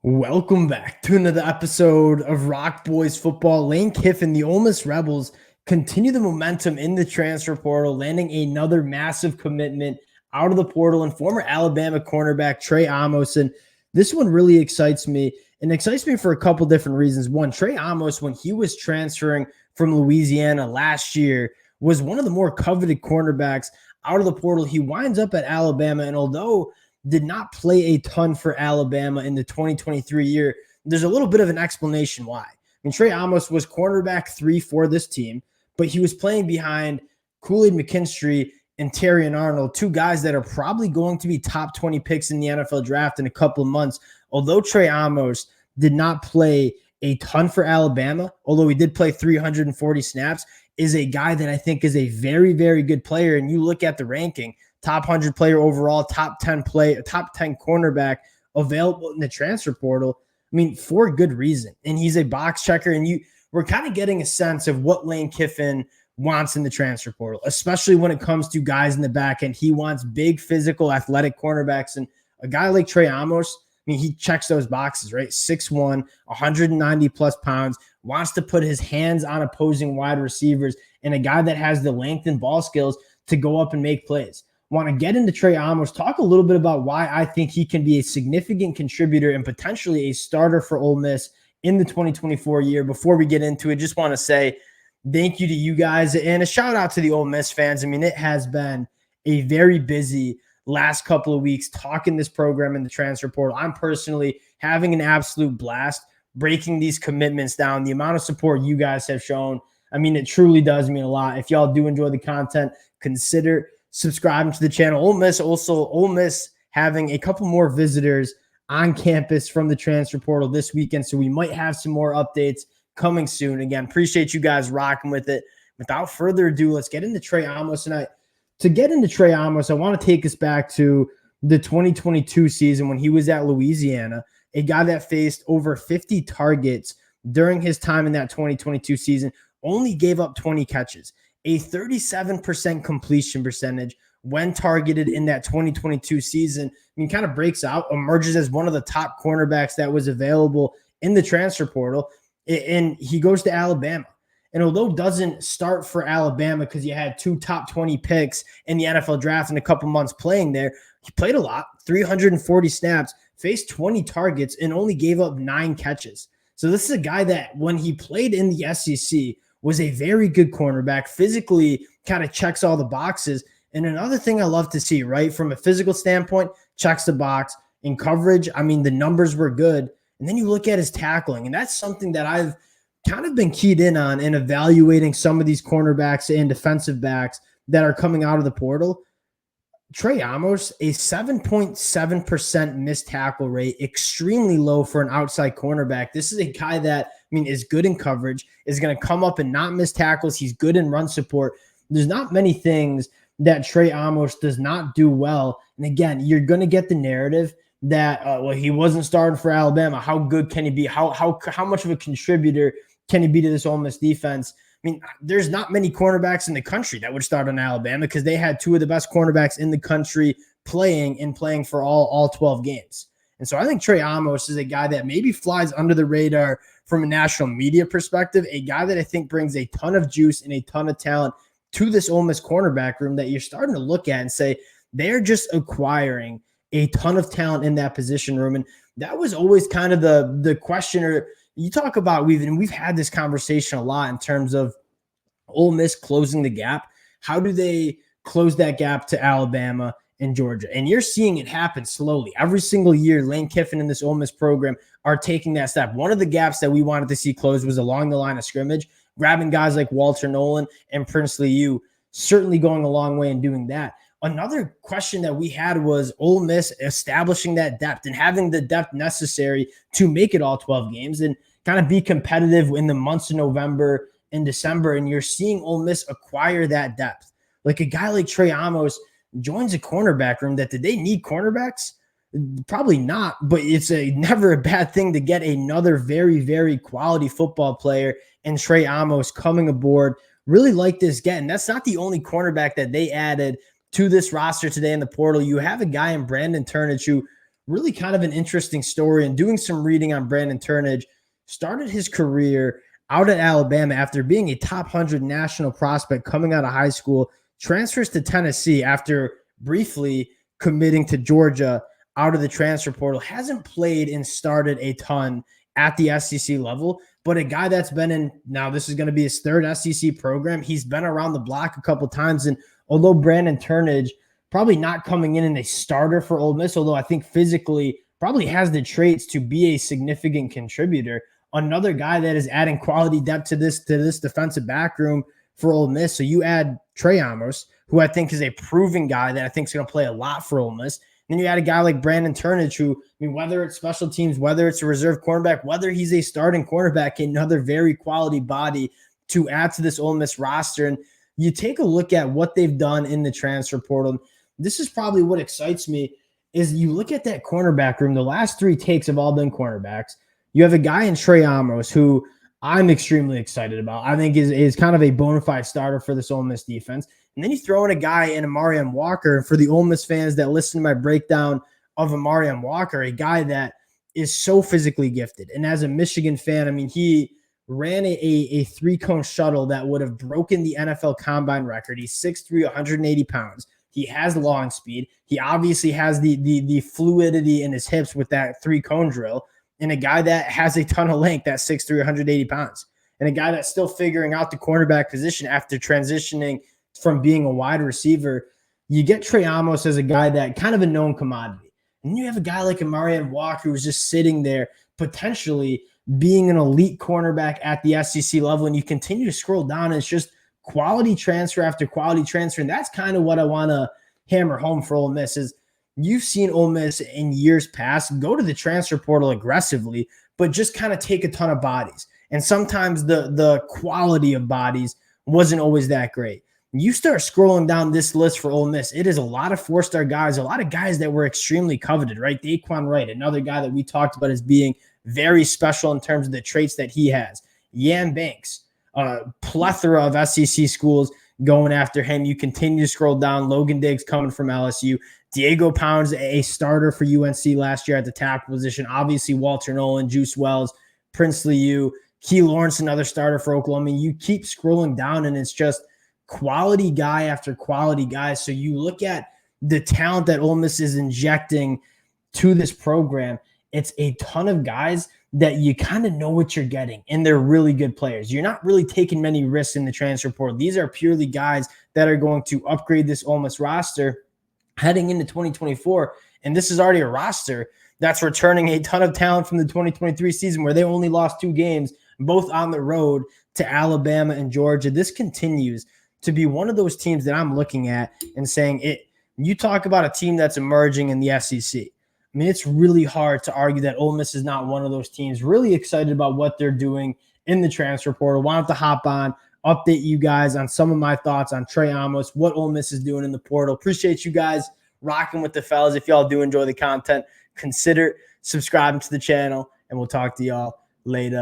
Welcome back to another episode of Rock Boys Football. Lane Kiffin, the Ole Miss Rebels, continue the momentum in the transfer portal, landing another massive commitment out of the portal and former Alabama cornerback Trey Amos. And this one really excites me, and excites me for a couple different reasons. One, Trey Amos, when he was transferring from Louisiana last year, was one of the more coveted cornerbacks out of the portal. He winds up at Alabama, and although did not play a ton for Alabama in the 2023 year, there's a little bit of an explanation why. I mean, Trey Amos was cornerback 3 for this team, but he was playing behind Kool-Aid McKinstry and Terrion Arnold, two guys that are probably going to be top 20 picks in the NFL draft in a couple of months. Although Trey Amos did not play a ton for Alabama, although he did play 340 snaps, is a guy that I think is a very, very good player. And you look at the ranking, top 100 player overall, top 10 cornerback available in the transfer portal. I mean, for good reason. And he's a box checker. And we're kind of getting a sense of what Lane Kiffin wants in the transfer portal, especially when it comes to guys in the back end. He wants big, physical, athletic cornerbacks. And a guy like Trey Amos, I mean, he checks those boxes, right? 6'1", 190 plus pounds, wants to put his hands on opposing wide receivers, and a guy that has the length and ball skills to go up and make plays. Want to get into Trey Amos, talk a little bit about why I think he can be a significant contributor and potentially a starter for Ole Miss in the 2024 year. Before we get into it, just want to say thank you to you guys and a shout out to the Ole Miss fans. I mean, it has been a very busy last couple of weeks talking this program in the transfer portal. I'm personally having an absolute blast breaking these commitments down. The amount of support you guys have shown, I mean, it truly does mean a lot. If y'all do enjoy the content, consider subscribing to the channel. Ole Miss having a couple more visitors on campus from the transfer portal this weekend, so we might have some more updates coming soon. Again, appreciate you guys rocking with it. Without further ado, let's get into Trey Amos. And to get into Trey Amos, I want to take us back to the 2022 season when he was at Louisiana, a guy that faced over 50 targets during his time in that 2022 season, only gave up 20 catches, a 37% completion percentage when targeted in that 2022 season. I mean, kind of breaks out, emerges as one of the top cornerbacks that was available in the transfer portal, and he goes to Alabama. And although doesn't start for Alabama because you had 2 top 20 picks in the NFL draft in a couple months playing there, he played a lot, 340 snaps, faced 20 targets, and only gave up 9 catches. So this is a guy that when he played in the SEC was a very good cornerback, physically kind of checks all the boxes. And another thing I love to see, right, from a physical standpoint, checks the box. In coverage, I mean, the numbers were good. And then you look at his tackling, and that's something that I've kind of been keyed in on in evaluating some of these cornerbacks and defensive backs that are coming out of the portal. Trey Amos, a 7.7% missed tackle rate, extremely low for an outside cornerback. This is a guy that, I mean, is good in coverage, is going to come up and not miss tackles. He's good in run support. There's not many things that Trey Amos does not do well. And again, you're going to get the narrative that, well, he wasn't starting for Alabama. How good can he be? How much of a contributor can he be to this Ole Miss defense? I mean, there's not many cornerbacks in the country that would start on Alabama because they had 2 of the best cornerbacks in the country playing for all 12 games. And so I think Trey Amos is a guy that maybe flies under the radar from a national media perspective, a guy that I think brings a ton of juice and a ton of talent to this Ole Miss cornerback room that you're starting to look at and say they're just acquiring a ton of talent in that position room. And that was always kind of the question, or you talk about, we've had this conversation a lot in terms of Ole Miss closing the gap. How do they close that gap to Alabama and Georgia? And you're seeing it happen slowly. Every single year, Lane Kiffin and this Ole Miss program are taking that step. One of the gaps that we wanted to see closed was along the line of scrimmage, grabbing guys like Walter Nolan and Princely U, certainly going a long way in doing that. Another question that we had was Ole Miss establishing that depth and having the depth necessary to make it all 12 games and kind of be competitive in the months of November and December. And you're seeing Ole Miss acquire that depth. Like a guy like Trey Amos joins a cornerback room that, did they need cornerbacks? Probably not, but it's never a bad thing to get another very, very quality football player and Trey Amos coming aboard. Really like this get. And that's not the only cornerback that they added to this roster today in the portal. You have a guy in Brandon Turnage who really kind of an interesting story. And doing some reading on Brandon Turnage, started his career out at Alabama after being a top 100 national prospect coming out of high school, transfers to Tennessee after briefly committing to Georgia out of the transfer portal, hasn't played and started a ton at the SEC level, but a guy that's been in, now this is going to be his third SEC program. He's been around the block a couple times. And although Brandon Turnage probably not coming in a starter for Ole Miss, although I think physically probably has the traits to be a significant contributor, another guy that is adding quality depth to this defensive back room for Ole Miss. So you add Trey Amos, who I think is a proven guy that I think is going to play a lot for Ole Miss. Then you add a guy like Brandon Turnage, who, I mean, whether it's special teams, whether it's a reserve cornerback, whether he's a starting cornerback, another very quality body to add to this Ole Miss roster. And you take a look at what they've done in the transfer portal. This is probably what excites me, is you look at that cornerback room. The last three takes have all been cornerbacks. You have a guy in Trey Amos, who I'm extremely excited about. I think is kind of a bona fide starter for this Ole Miss defense. And then you throw in a guy in Amarian Walker. For the Ole Miss fans that listen to my breakdown of Amarian Walker, a guy that is so physically gifted. And as a Michigan fan, I mean, he ran a three-cone shuttle that would have broken the NFL combine record. He's 6'3", 180 pounds. He has long speed. He obviously has the fluidity in his hips with that three-cone drill. And a guy that has a ton of length, that 6'3", 180 pounds. And a guy that's still figuring out the cornerback position after transitioning from being a wide receiver. You get Trey Amos as a guy that kind of a known commodity. And you have a guy like Amarian Walker who's just sitting there potentially being an elite cornerback at the SEC level. And you continue to scroll down, and it's just quality transfer after quality transfer. And that's kind of what I want to hammer home for Ole Miss is you've seen Ole Miss in years past go to the transfer portal aggressively, but just kind of take a ton of bodies. And sometimes the quality of bodies wasn't always that great. You start scrolling down this list for Ole Miss, it is a lot of four-star guys, a lot of guys that were extremely coveted, right? Daquan Wright, another guy that we talked about as being very special in terms of the traits that he has. Yan Banks, plethora of SEC schools going after him. You continue to scroll down. Logan Diggs coming from LSU. Diego Pounds, a starter for UNC last year at the tackle position. Obviously, Walter Nolan, Juice Wells, Princely U, Key Lawrence, another starter for Oklahoma. You keep scrolling down, and it's just quality guy after quality guy. So you look at the talent that Ole Miss is injecting to this program. It's a ton of guys that you kind of know what you're getting, and they're really good players. You're not really taking many risks in the transfer portal. These are purely guys that are going to upgrade this Ole Miss roster heading into 2024. And this is already a roster that's returning a ton of talent from the 2023 season where they only lost 2 games, both on the road to Alabama and Georgia. This continues to be one of those teams that I'm looking at and saying, you talk about a team that's emerging in the SEC. I mean, it's really hard to argue that Ole Miss is not one of those teams. Really excited about what they're doing in the transfer portal. Wanted to hop on, update you guys on some of my thoughts on Trey Amos, what Ole Miss is doing in the portal. Appreciate you guys rocking with the fellas. If y'all do enjoy the content, consider subscribing to the channel, and we'll talk to y'all later.